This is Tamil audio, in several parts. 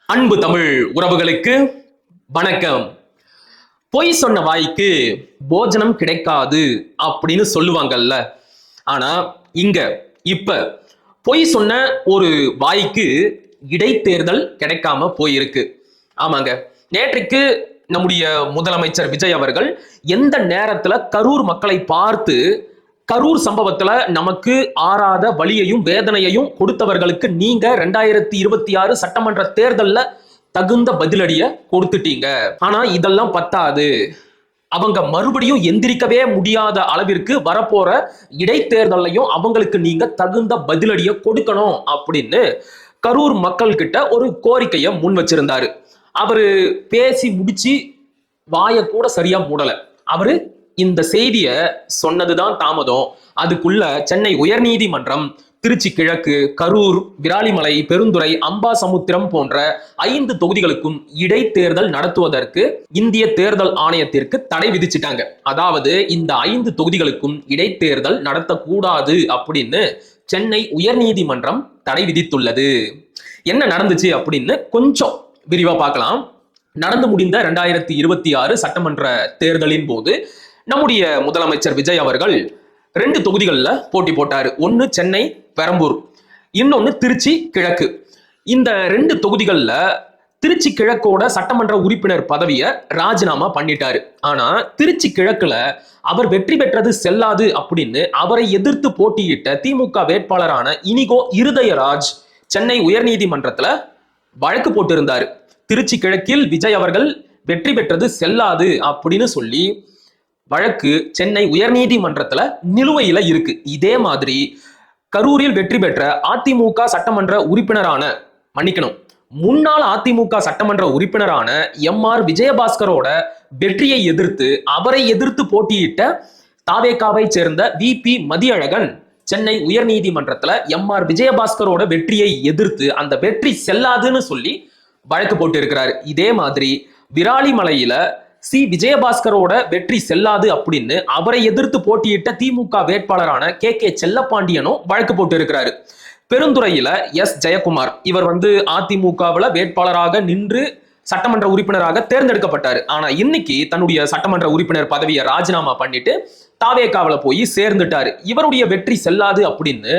அன்பு தமிழ் உறவுகளுக்கு வணக்கம். பொய் சொன்ன வாய்க்கு போஜனம் கிடைக்காது அப்படின்னு சொல்லுவாங்கல்ல. ஆனா இங்க இப்ப பொய் சொன்ன ஒரு வாய்க்கு இடைத்தேர்தல் கிடைக்காம போயிருக்கு. ஆமாங்க, நேற்றைக்கு நம்முடைய முதலமைச்சர் விஜய் அவர்கள் எந்த நேரத்துல கரூர் மக்களை பார்த்து கரூர் சம்பவத்துல நமக்கு ஆறாத வலியையும் வேதனையையும் கொடுத்தவர்களுக்கு நீங்க 2026 சட்டமன்ற தேர்தல்ல தகுந்த பதிலடிய கொடுத்துட்டீங்க, ஆனா இதெல்லாம் பத்தாது, அவங்க மறுபடியும் எந்திரிக்கவே முடியாத அளவிற்கு வரப்போற இடைத்தேர்தலையும் அவங்களுக்கு நீங்க தகுந்த பதிலடிய கொடுக்கணும் அப்படின்னு கரூர் மக்கள் கிட்ட ஒரு கோரிக்கையை முன் வச்சிருந்தாரு. அவரு பேசி முடிச்சு வாய கூட சரியா மூடல. அவரு இந்த செய்திய சொன்னதுதான் தாமதம். அதுக்குள்ள சென்னை உயர்நீதிமன்றம் திருச்சி கிழக்கு, கரூர், விராலிமலை, பெருந்துறை, அம்பாசமுத்திரம் போன்ற 5 தொகுதிகளுக்கும் இடைத்தேர்தல் நடத்துவதற்கு இந்திய தேர்தல் ஆணையத்திற்கு தடை விதிச்சிட்டாங்க. அதாவது இந்த 5 தொகுதிகளுக்கும் இடைத்தேர்தல் நடத்தக்கூடாது அப்படின்னு சென்னை உயர்நீதிமன்றம் தடை விதித்துள்ளது. என்ன நடந்துச்சு அப்படின்னு கொஞ்சம் விரிவா பார்க்கலாம். நடந்து முடிந்த 2026 சட்டமன்ற தேர்தலின் போது நம்முடைய முதலமைச்சர் விஜய் அவர்கள் 2 தொகுதிகளில் போட்டி போட்டாரு. ஒன்னு சென்னை பெரம்பூர், இன்னொன்னு திருச்சி கிழக்கு. இந்த 2 தொகுதிகளில் திருச்சி கிழக்கோட சட்டமன்ற உறுப்பினர் பதவியை ராஜினாமா பண்ணிட்டாரு. ஆனா திருச்சி கிழக்குல அவர் வெற்றி பெற்றது செல்லாது அப்படின்னு அவரை எதிர்த்து போட்டியிட்ட திமுக வேட்பாளரான இனிகோ இருதயராஜ் சென்னை உயர்நீதிமன்றத்துல வழக்கு போட்டிருந்தாரு. திருச்சி கிழக்கில் விஜய் அவர்கள் வெற்றி பெற்றது செல்லாது அப்படின்னு சொல்லி வழக்கு சென்னை உயர்நீதிமன்றத்துல நிலுவையில இருக்கு. இதே மாதிரி கரூரில் வெற்றி பெற்ற அதிமுக சட்டமன்ற உறுப்பினரான முன்னாள் அதிமுக சட்டமன்ற உறுப்பினரான எம்.ஆர். விஜயபாஸ்கரோட வெற்றியை எதிர்த்து அவரை எதிர்த்து போட்டியிட்ட தாவேகாவை சேர்ந்த வி.பி. மதியழகன் சென்னை உயர்நீதிமன்றத்துல எம்.ஆர். விஜயபாஸ்கரோட வெற்றியை எதிர்த்து அந்த வெற்றி செல்லாதுன்னு சொல்லி வழக்கு போட்டு இருக்கிறாரு. இதே மாதிரி விராலிமலையில சி விஜயபாஸ்கரோட வெற்றி செல்லாது அப்படின்னு அவரை எதிர்த்து போட்டியிட்ட திமுக வேட்பாளரான கே செல்லப்பாண்டியனும் வழக்கு போட்டு இருக்கிறாரு. பெருந்துறையில எஸ் ஜெயக்குமார் இவர் அதிமுகவில் வேட்பாளராக நின்று சட்டமன்ற உறுப்பினராக தேர்ந்தெடுக்கப்பட்டார். ஆனா இன்னைக்கு தன்னுடைய சட்டமன்ற உறுப்பினர் பதவியை ராஜினாமா பண்ணிட்டு தாவேகாவில போய் சேர்ந்துட்டாரு. இவருடைய வெற்றி செல்லாது அப்படின்னு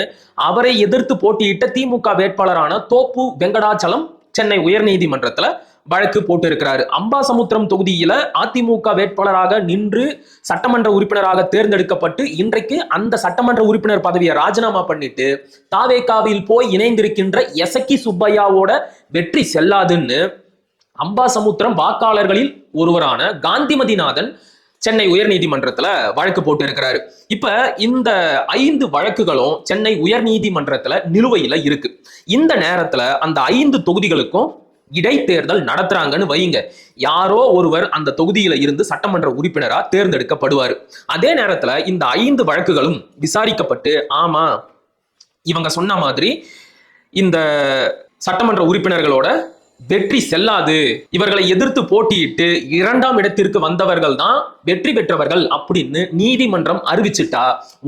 அவரை எதிர்த்து போட்டியிட்ட திமுக வேட்பாளரான தோப்பு வெங்கடாச்சலம் சென்னை உயர்நீதிமன்றத்துல வழக்கு போட்டு இருக்கிறாரு. அம்பாசமுத்திரம் தொகுதியில அதிமுக வேட்பாளராக நின்று சட்டமன்ற உறுப்பினராக தேர்ந்தெடுக்கப்பட்டு இன்றைக்கு அந்த சட்டமன்ற உறுப்பினர் பதவியை ராஜினாமா பண்ணிட்டு தாவேகாவில் போய் இணைந்திருக்கின்ற எசக்கி சுப்பையாவோட வெற்றி செல்லாதுன்னு அம்பாசமுத்திரம் வாக்காளர்களில் ஒருவரான காந்திமதிநாதன் சென்னை உயர்நீதிமன்றத்துல வழக்கு போட்டு இருக்கிறாரு. இப்ப இந்த 5 வழக்குகளும் சென்னை உயர்நீதிமன்றத்துல நிலுவையில இருக்கு. இந்த நேரத்துல அந்த 5 தொகுதிகளுக்கும் இடைத்தேர்தல் நடத்துறாங்கன்னு வைங்க, யாரோ ஒருவர் அந்த தொகுதியில இருந்து சட்டமன்ற உறுப்பினரா தேர்ந்தெடுக்கப்படுவார். அதே நேரத்துல இந்த 5 வழக்குகளும் விசாரிக்கப்பட்டு ஆமா இவங்க சொன்ன மாதிரி இந்த சட்டமன்ற உறுப்பினர்களோட வெற்றி செல்லாது, இவர்களை எதிர்த்து போட்டியிட்டு 2ஆம் இடத்திற்கு வந்தவர்கள் தான் வெற்றி பெற்றவர்கள் அப்படின்னு நீதிமன்றம் அறிவிச்சிட்டா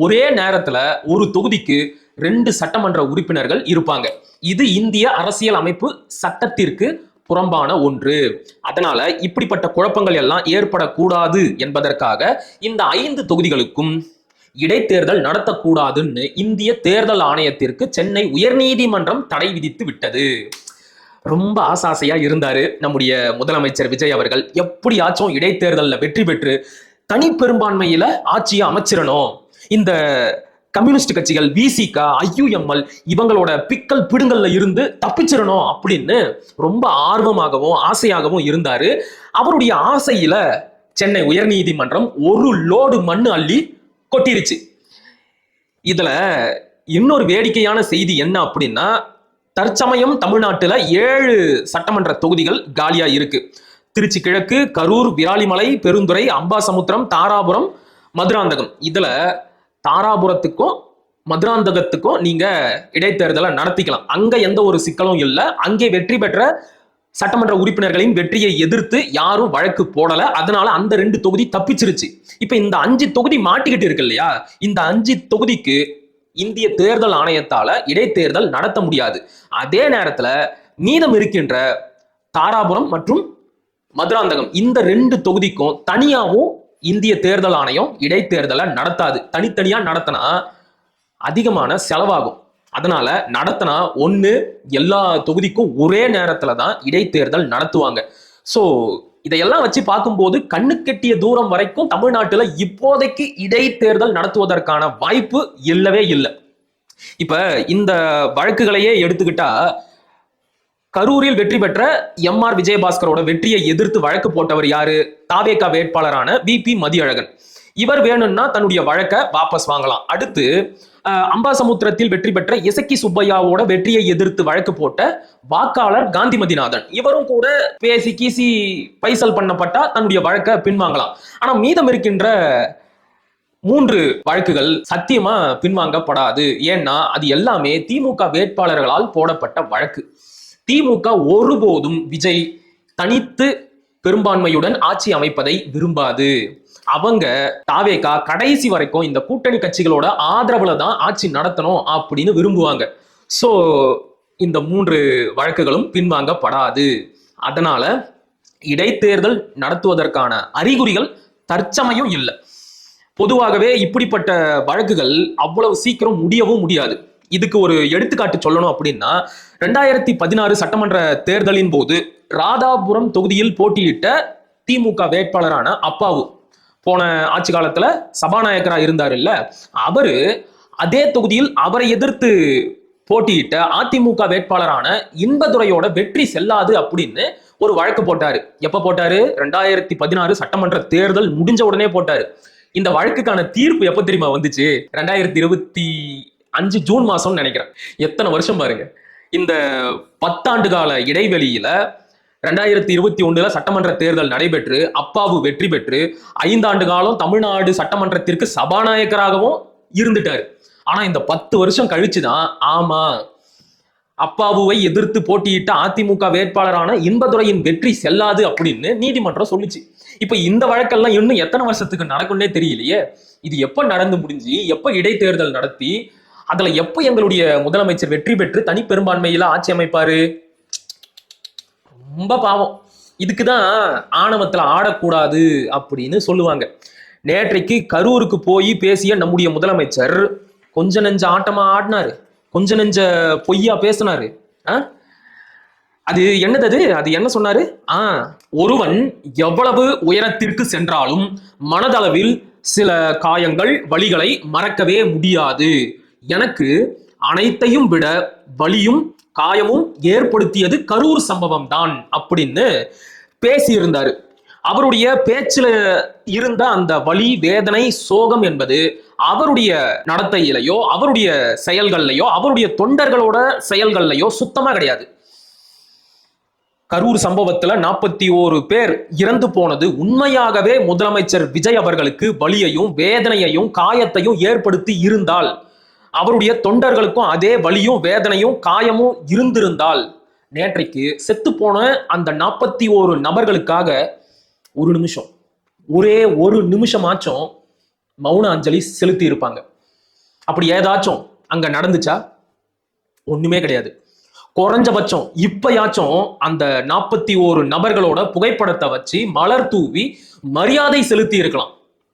ஒரே நேரத்துல ஒரு தொகுதிக்கு 2 சட்டமன்ற உறுப்பினர்கள் இருப்பாங்க. இது இந்திய அரசியல் அமைப்பு சட்டத்திற்கு புறம்பான ஒன்று. அதனால இப்படிப்பட்ட குழப்பங்கள் எல்லாம் ஏற்படக்கூடாது என்பதற்காக இந்த 5 தொகுதிகளுக்கும் இடைத்தேர்தல் நடத்தக்கூடாதுன்னு இந்திய தேர்தல் ஆணையத்திற்கு சென்னை உயர்நீதிமன்றம் தடை விதித்து விட்டது. ரொம்ப ஆசாசையா இருந்தாரு நம்முடைய முதலமைச்சர் விஜய் அவர்கள். எப்படியாச்சும் இடைத்தேர்தலில் வெற்றி பெற்று தனி பெரும்பான்மையில ஆட்சியை அமைச்சிடணும், இந்த கம்யூனிஸ்ட் கட்சிகள் விசிக, ஐயுஎம்எல் இவங்களோட பிக்கல் பிடுங்கல்ல இருந்து தப்பிச்சிடணும் அப்படின்னு ரொம்ப ஆர்வமாகவும் ஆசையாகவும் இருந்தாரு. அவருடைய ஆசையில சென்னை உயர்நீதிமன்றம் ஒரு லோடு மண்ணு அள்ளி கொட்டிருச்சு. இதுல இன்னொரு வேடிக்கையான செய்தி என்ன அப்படின்னா, தற்சமயம் தமிழ்நாட்டுல 7 சட்டமன்ற தொகுதிகள் காலியா இருக்கு. திருச்சி கிழக்கு, கரூர், விராலிமலை, பெருந்துறை, அம்பாசமுத்திரம், தாராபுரம், மதுராந்தகம். இதுல தாராபுரத்துக்கும் மதுராந்தகத்துக்கும் நீங்க இடைத்தேர்தலை நடத்திக்கலாம். அங்க எந்த ஒரு சிக்கலும் இல்லை. அங்கே வெற்றி பெற்ற சட்டமன்ற உறுப்பினர்களின் வெற்றியை எதிர்த்து யாரும் வழக்கு போடல. அதனால அந்த 2 தொகுதி தப்பிச்சிருச்சு. இப்ப இந்த 5 தொகுதி மாட்டிக்கிட்டு இருக்கு இல்லையா, இந்த 5 தொகுதிக்கு இந்திய தேர்தல் ஆணையத்தால இடைத்தேர்தல் நடத்த முடியாது. அதே நேரத்துல மீதம் இருக்கின்ற தாராபுரம் மற்றும் மதுராந்தகம் இந்த 2 தொகுதிக்கும் தனியாவும் இந்திய தேர்தல் ஆணையம் இடைத்தேர்தலை நடத்தாது. தனித்தனியா நடத்தினா அதிகமான செலவாகும். அதனால நடத்தினா ஒண்ணு எல்லா தொகுதிக்கும் ஒரே நேரத்துல தான் இடைத்தேர்தல் நடத்துவாங்க. சோ இதையெல்லாம் வச்சு பார்க்கும்போது கண்ணுக்கெட்டிய தூரம் வரைக்கும் தமிழ்நாட்டுல இப்போதைக்கு இடைத்தேர்தல் நடத்துவதற்கான வாய்ப்பு இல்லவே இல்லை. இப்ப இந்த வழக்குகளையே எடுத்துக்கிட்டா கரூரில் வெற்றி பெற்ற எம்.ஆர். விஜயபாஸ்கரோட வெற்றியை எதிர்த்து வழக்கு போட்டவர் யாரு? தாவேகா வேட்பாளரான வி.பி. மதியழகன். இவர் வேணும்னா தன்னுடைய வழக்கை வாபஸ் வாங்கலாம். அடுத்து அம்பாசமுத்திரத்தில் வெற்றி பெற்ற இசக்கி சுப்பையாவோட வெற்றியை எதிர்த்து வழக்கு போட்ட வாக்காளர் காந்திமதிநாதன், இவரும் கூட பேசி கீசி பைசல் பண்ணப்பட்டா தன்னுடைய வழக்கை பின்வாங்கலாம். ஆனா மீதம் இருக்கின்ற 3 வழக்குகள் சத்தியமா பின்வாங்கப்படாது. ஏன்னா அது எல்லாமே திமுக வேட்பாளர்களால் போடப்பட்ட வழக்கு. திமுக ஒருபோதும் விஜய் தனித்து பெரும்பான்மையுடன் ஆட்சி அமைப்பதை விரும்பாது. அவங்க தாவேகா கடைசி வரைக்கும் இந்த கூட்டணி கட்சிகளோட ஆதரவுல தான் ஆட்சி நடத்தணும் அப்படின்னு விரும்புவாங்க. சோ இந்த 3 வழக்குகளும் பின்வாங்கப்படாது. அதனால இடைத்தேர்தல் நடத்துவதற்கான அறிகுறிகள் தற்சமயம் இல்லை. பொதுவாகவே இப்படிப்பட்ட வழக்குகள் அவ்வளவு சீக்கிரம் முடியவும் முடியாது. இதுக்கு ஒரு எடுத்துக்காட்டு சொல்லணும் அப்படின்னா 2016 சட்டமன்ற தேர்தலின் போது ராதாபுரம் தொகுதியில் போட்டியிட்ட திமுக வேட்பாளரான அப்பாவு போன ஆட்சி காலத்துல சபாநாயகரா இருந்தார் இல்ல, அவரு அதே தொகுதியில் அவரை எதிர்த்து போட்டியிட்ட அதிமுக வேட்பாளரான இன்பதுரையோட வெற்றி செல்லாது அப்படின்னு ஒரு வழக்கு போட்டாரு. எப்ப போட்டாரு? 2016 சட்டமன்ற தேர்தல் முடிஞ்ச உடனே போட்டாரு. இந்த வழக்குக்கான தீர்ப்பு எப்ப தெரியுமா வந்துச்சு? 2025 ஜூன் மாசம் நினைக்கிறேன். எத்தனை வருஷம் பாருங்க. இந்த 10 ஆண்டு கால இடைவெளியில 2021 சட்டமன்ற தேர்தல் நடைபெற்று அப்பாவு வெற்றி பெற்று 5 ஆண்டு காலம் தமிழ்நாடு சட்டமன்றத்திற்கு சபாநாயகராகவும் இருந்துட்டாரு. ஆனா இந்த 10 வருஷம் கழிச்சுதான் ஆமா அப்பாவுவை எதிர்த்து போட்டியிட்ட அதிமுக வேட்பாளரான இன்பதுரையின் வெற்றி செல்லாது அப்படின்னு நீதிமன்றம் சொல்லிச்சு. இப்ப இந்த வழக்கெல்லாம் இன்னும் எத்தனை வருஷத்துக்கு நடக்கும்னே தெரியலையே. இது எப்ப நடந்து முடிஞ்சு எப்ப இடைத்தேர்தல் நடத்தி அதுல எப்ப எங்களுடைய முதலமைச்சர் வெற்றி பெற்று தனி பெரும்பான்மையில ஆட்சி அமைப்பாரு? ரொம்ப பாவம். இதுக்குதான் ஆணவத்துல ஆடக்கூடாது அப்படின்னு சொல்லுவாங்க. நேற்றைக்கு கரூருக்கு போய் பேசிய நம்முடைய முதலமைச்சர் கொஞ்ச நெஞ்ச ஆட்டமா ஆடினாரு, கொஞ்ச நெஞ்ச பொய்யா பேசினாரு. அது என்னது? அது என்ன சொன்னாரு? ஒருவன் எவ்வளவு உயரத்திற்கு சென்றாலும் மனதளவில் சில காயங்கள் வலிகளை மறக்கவே முடியாது. எனக்கு அனைத்தையும் விட வலியும் காயமும் ஏற்படுத்தியது கரூர் சம்பவம் தான் அப்படின்னு பேசியிருந்தாரு. அவருடைய பேச்சுல இருந்த அந்த வலி, வேதனை, சோகம் என்பது அவருடைய நடத்தையிலையோ அவருடைய செயல்கள்லையோ அவருடைய தொண்டர்களோட செயல்கள்லையோ சுத்தமா கிடையாது. கரூர் சம்பவத்துல 41 பேர் இறந்து போனது உண்மையாகவே முதலமைச்சர் விஜய் அவர்களுக்கு வலியையும் வேதனையையும் காயத்தையும் ஏற்படுத்தி இருந்தால், அவருடைய தொண்டர்களுக்கும் அதே வலியும் வேதனையும் காயமும் இருந்திருந்தால், நேற்றைக்கு செத்து போன அந்த 41 நபர்களுக்காக ஒரு நிமிஷம், ஒரே ஒரு நிமிஷமாச்சும் மௌன அஞ்சலி செலுத்தி இருப்பாங்க. அப்படி ஏதாச்சும் அங்க நடந்துச்சா? ஒண்ணுமே கிடையாது. குறைஞ்சபட்சம் இப்பயாச்சும் அந்த 41 நபர்களோட புகைப்படத்தை வச்சு மலர் தூவி மரியாதை செலுத்தி இருக்கலாம்.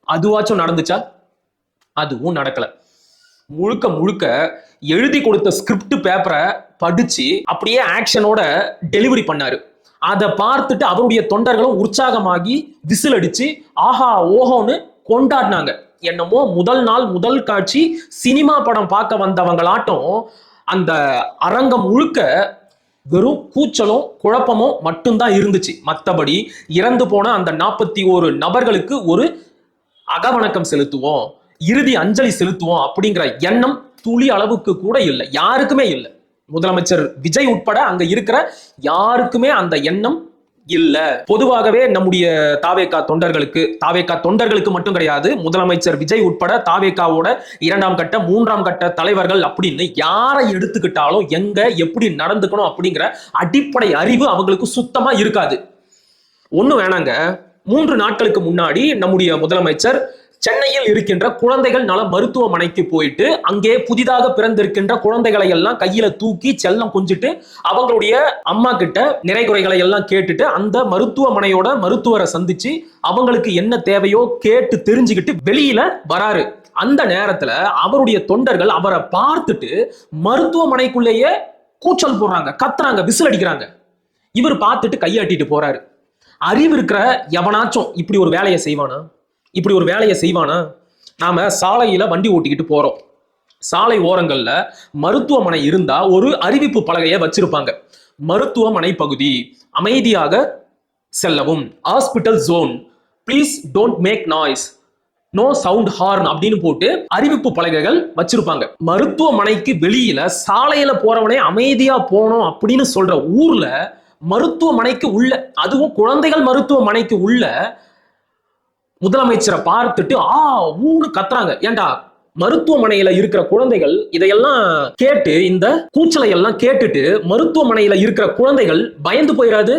அதுவாச்சும் நடந்துச்சா? அதுவும் நடக்கல. முழுக்க முழுக்க எழுதி கொடுத்த ஸ்கிரிப்ட் பேப்பரை படிச்சு அப்படியே ஆக்ஷனோட டெலிவரி பண்ணாரு. அதை பார்த்துட்டு அவருடைய தொண்டர்களும் உற்சாகமாகி விசில் அடிச்சு ஆஹா ஓஹோன்னு கொண்டாடினாங்க. என்னமோ முதல் நாள் முதல் காட்சி சினிமா படம் பார்க்க வந்தவங்களாட்டம் அந்த அரங்கம் முழுக்க வெறும் கூச்சலும் குழப்பமும் மட்டும்தான் இருந்துச்சு. மற்றபடி இறந்து போன அந்த 41 நபர்களுக்கு ஒரு அகவணக்கம் செலுத்துவோம், இறுதி அஞ்சலி செலுத்துவோம் அப்படிங்கிற எண்ணம் துளி அளவுக்கு கூட இல்லை, யாருக்குமே இல்லை. முதலமைச்சர் விஜய் உட்பட அங்க இருக்கிற யாருக்குமே அந்த எண்ணம் இல்ல. பொதுவாகவே நம்முடைய தாவேகா தொண்டர்களுக்கு மட்டும் கிடையாது, முதலமைச்சர் விஜய் உட்பட தாவேகாவோட 2ஆம் கட்ட 3ஆம் கட்ட தலைவர்கள் அப்படின்னு யாரை எடுத்துக்கிட்டாலும் எங்க எப்படி நடந்துக்கணும் அப்படிங்கிற அடிப்படை அறிவு அவங்களுக்கு சுத்தமா இருக்காது. ஒண்ணு வேணாங்க, 3 நாட்களுக்கு முன்னாடி நம்முடைய முதலமைச்சர் சென்னையில் இருக்கின்ற குழந்தைகள் நல மருத்துவமனைக்கு போயிட்டு அங்கே புதிதாக பிறந்திருக்கின்ற குழந்தைகளை எல்லாம் கையில தூக்கி செல்லம் கொஞ்சிட்டு அவங்களுடைய அம்மா கிட்ட நிறை குறைகளை எல்லாம் கேட்டுட்டு அந்த மருத்துவமனையோட மருத்துவரை சந்திச்சு அவங்களுக்கு என்ன தேவையோ கேட்டு தெரிஞ்சுக்கிட்டு வெளியில வராரு. அந்த நேரத்துல அவருடைய தொண்டர்கள் அவரை பார்த்துட்டு மருத்துவமனைக்குள்ளேயே கூச்சல் போடுறாங்க, கத்துறாங்க, விசில் அடிக்கிறாங்க. இவர் பார்த்துட்டு கையாட்டிட்டு போறாரு. அறிவு இருக்கிற எவனாச்சும் இப்படி ஒரு வேலையை செய்வானா? இப்படி ஒரு வேலையை செய்வானா? நாம சாலையில வண்டி ஓட்டிக்கிட்டு போறோம். சாலை ஓரங்கள்ல மருத்துவமனை இருந்தா ஒரு அறிவிப்பு பலகையை வச்சிருப்பாங்க. மருத்துவமனை பகுதி, அமைதியாக செல்லவும், hospital zone, please don't make noise, no sound horn அப்படின்னு போட்டு அறிவிப்பு பலகைகள் வச்சிருப்பாங்க. மருத்துவமனைக்கு வெளியில சாலையில போறவனே அமைதியா போனோம் அப்படின்னு சொல்ற ஊர்ல மருத்துவமனைக்கு உள்ள, அதுவும் குழந்தைகள் மருத்துவமனைக்கு உள்ள முதலமைச்சரை பார்த்துட்டு ஊன்னு கத்துறாங்க. ஏண்டா, மருத்துவமனையில இருக்கிற குழந்தைகள் இதையெல்லாம் கேட்டு, இந்த கூச்சலை எல்லாம் கேட்டுட்டு மருத்துவமனையில இருக்கிற குழந்தைகள் பயந்து போயிடாது?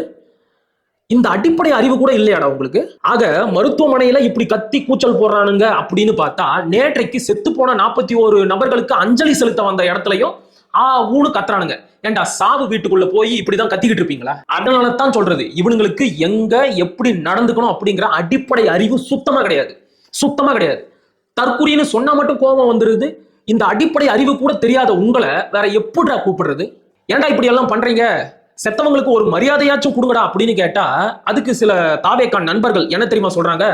இந்த அடிப்படை அறிவு கூட இல்லையாடா உங்களுக்கு? ஆக மருத்துவமனையில இப்படி கத்தி கூச்சல் போடுறானுங்க அப்படின்னு பார்த்தா, நேற்றைக்கு செத்து போன 41 நபர்களுக்கு அஞ்சலி செலுத்த வந்த இடத்துலயும் ஊன்னு கத்துறானுங்க. ஏண்டா, சாவு வீட்டுக்குள்ள போய் இப்படிதான் கத்திக்கிட்டு இருப்பீங்களா? அதனால தான் சொல்றது, இவனுங்களுக்கு எங்க எப்படி நடந்துக்கணும் அப்படிங்கிற அடிப்படை அறிவு சுத்தமா கிடையாது. சுத்தமா கிடையாது. தற்குறின்னு சொன்னா மட்டும் கோபம் வந்துருது. இந்த அடிப்படை அறிவு கூட தெரியாத உங்களை வேற எப்படிடா கூப்பிடுறது? ஏண்டா இப்படி எல்லாம் பண்றீங்க? செத்தவங்களுக்கு ஒரு மரியாதையாச்சும் கொடுங்கடா அப்படின்னு கேட்டா, அதுக்கு சில தாவேக்கா நண்பர்கள் என்ன தெரியுமா சொல்றாங்க?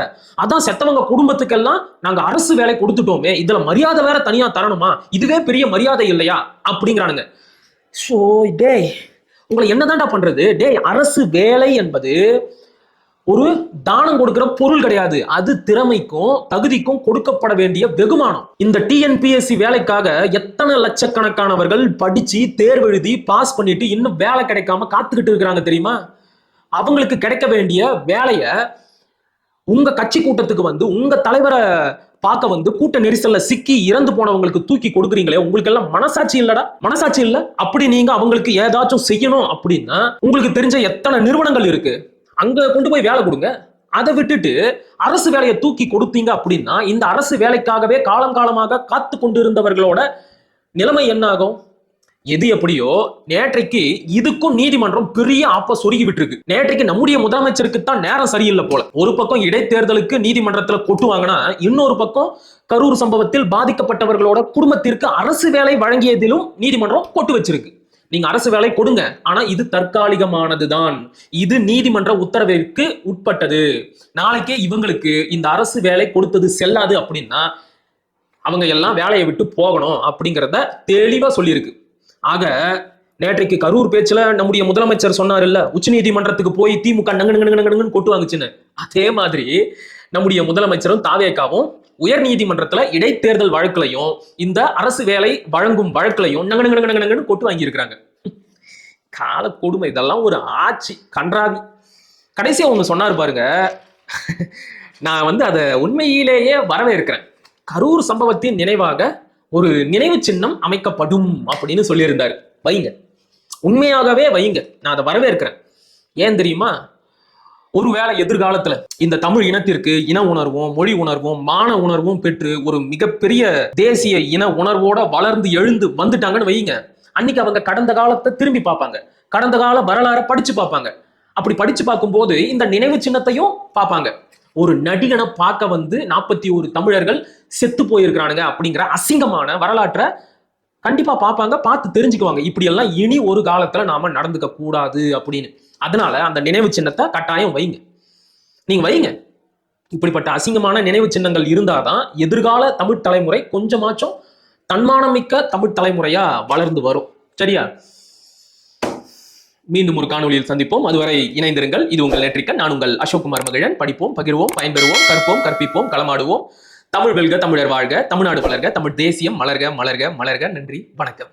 அதான் செத்தவங்க குடும்பத்துக்கெல்லாம் நாங்க அரசு வேலை கொடுத்துட்டோமே, இதுல மரியாதை வேற தனியா தரணுமா? இதுவே பெரிய மரியாதை இல்லையா அப்படிங்கிறானுங்க. ஸோ டேய், உங்களை என்னதான்டா பண்றது? டேய், அரசு வேலை என்பது ஒரு தானம் கொடுக்கிற பொருள் கிடையாது. அது திறமைக்கும் தகுதிக்கும் கொடுக்கப்பட வேண்டிய வெகுமானம். இந்த டிஎன்பிஎஸ்சி வேலைக்காக எத்தனை லட்சக்கணக்கானவர்கள் படிச்சு தேர்வு எழுதி பாஸ் பண்ணிட்டு இன்னும் வேலை கிடைக்காம காத்துக்கிட்டு இருக்கிறாங்க தெரியுமா? அவங்களுக்கு கிடைக்க வேண்டிய வேலைய உங்க கட்சி கூட்டத்துக்கு வந்து உங்க தலைவரை பார்க்க வந்து கூட்ட நெரிசல்ல சிக்கி இறந்து போனவங்களுக்கு தூக்கி கொடுக்குறீங்களே, உங்களுக்கு எல்லாம் மனசாட்சி இல்லடா? மனசாட்சி இல்ல? அப்படி நீங்க அவங்களுக்கு ஏதாச்சும் செய்யணும் அப்படின்னா உங்களுக்கு தெரிஞ்ச எத்தனை நிறுவனங்கள் இருக்கு, அங்க கொண்டு போய் வேலை கொடுங்க. அதை விட்டுட்டு அரசு வேலையை தூக்கி கொடுத்தீங்க அப்படின்னா இந்த அரசு வேலைக்காகவே காலம் காலமாக காத்து கொண்டிருந்தவர்களோட நிலைமை என்ன ஆகும்? எது எப்படியோ, நேற்றைக்கு இதுக்கும் நீதிமன்றம் பெரிய ஆப்ப சொருகி விட்டுருக்கு. நேற்றைக்கு நம்முடைய முதலமைச்சருக்கு தான் நேரம் சரியில்லை போல. ஒரு பக்கம் இடைத்தேர்தலுக்கு நீதிமன்றத்துல கொட்டுவாங்கன்னா, இன்னொரு பக்கம் கரூர் சம்பவத்தில் பாதிக்கப்பட்டவர்களோட குடும்பத்திற்கு அரசு வேலை வழங்கியதிலும் நீதிமன்றம் கொட்டு வச்சிருக்கு. நீங்க அரசு வேலை கொடுங்க, ஆனா இது தற்காலிகமானதுதான், இது நீதிமன்ற உத்தரவிற்கு உட்பட்டது. நாளைக்கே இவங்களுக்கு இந்த அரசு வேலை கொடுத்தது செல்லாது அப்படின்னா அவங்க எல்லாம் வேலையை விட்டு போகணும் அப்படிங்கிறத தெளிவா சொல்லியிருக்கு. ஆக நேற்றைக்கு கரூர் பேச்சுல நம்முடைய முதலமைச்சர் சொன்னார் இல்ல, உச்ச நீதிமன்றத்துக்கு போய் திமுக நங்கு கொட்டு வாங்குச்சுன்னு, அதே மாதிரி நம்முடைய முதலமைச்சரும் தாவேக்காவும் உயர் நீதிமன்றத்துல இடைத்தேர்தல் வழக்குலையும் இந்த அரசு வேலை வழங்கும் வழக்குலையும் நங்கு கொட்டு வாங்கி இருக்கிறாங்க. கால கொடுமை இதெல்லாம். ஒரு ஆட்சி கன்றாவி. கடைசியா ஒண்ணு சொன்னாரு பாருங்க, நான் வந்து அதை உண்மையிலேயே வரவேற்கிறேன். கரூர் சம்பவத்தின் நினைவாக ஒரு நினைவு சின்னம் அமைக்கப்படும் அப்படின்னு சொல்லியிருந்தாரு. வைங்க, உண்மையாகவே வைங்க, நான் அதை வரவேற்கிறேன். ஏன் தெரியுமா? ஒருவேளை எதிர்காலத்துல இந்த தமிழ் இனத்திற்கு இன உணர்வும் மொழி உணர்வும் மான உணர்வும் பெற்று ஒரு மிகப்பெரிய தேசிய இன உணர்வோட வளர்ந்து எழுந்து வந்துட்டாங்கன்னு வைங்க, அன்னைக்கு அவங்க கடந்த காலத்தை திரும்பி பார்ப்பாங்க, கடந்த கால வரலாறை படிச்சு பார்ப்பாங்க. அப்படி படிச்சு பார்க்கும்போது இந்த நினைவு சின்னத்தையும் பார்ப்பாங்க. ஒரு நடிகனை பார்க்க வந்து 41 தமிழர்கள் செத்து போயிருக்கிறானுங்க அப்படிங்கிற அசிங்கமான வரலாற்றை கண்டிப்பா பார்ப்பாங்க, பார்த்து தெரிஞ்சுக்குவாங்க. இப்படி எல்லாம் இனி ஒரு காலத்துல நாம நடந்துக்க கூடாது அப்படின்னு. அதனால அந்த நினைவு சின்னத்தை கட்டாயம் வைங்க, நீங்க வைங்க. இப்படிப்பட்ட அசிங்கமான நினைவு சின்னங்கள் இருந்தாதான் எதிர்கால தமிழ் தலைமுறை கொஞ்சமாச்சும் தன்மானமிக்க தமிழ் தலைமுறையா வளர்ந்து வரும். சரியா? மீண்டும் ஒரு காணொலியில் சந்திப்போம். அதுவரை இணைந்திருங்கள். இது உங்கள் நேற்றிக்க. நான் உங்கள் அசோக்குமார் மகிழன். படிப்போம், பகிர்வோம், பயன்பெறுவோம், கற்போம், கற்பிப்போம், களமாடுவோம். தமிழ் வெல்க, தமிழர் வாழ்க, தமிழ்நாடு வளர்க, தமிழ் தேசியம் மலர்க மலர்க மலர்க. நன்றி, வணக்கம்.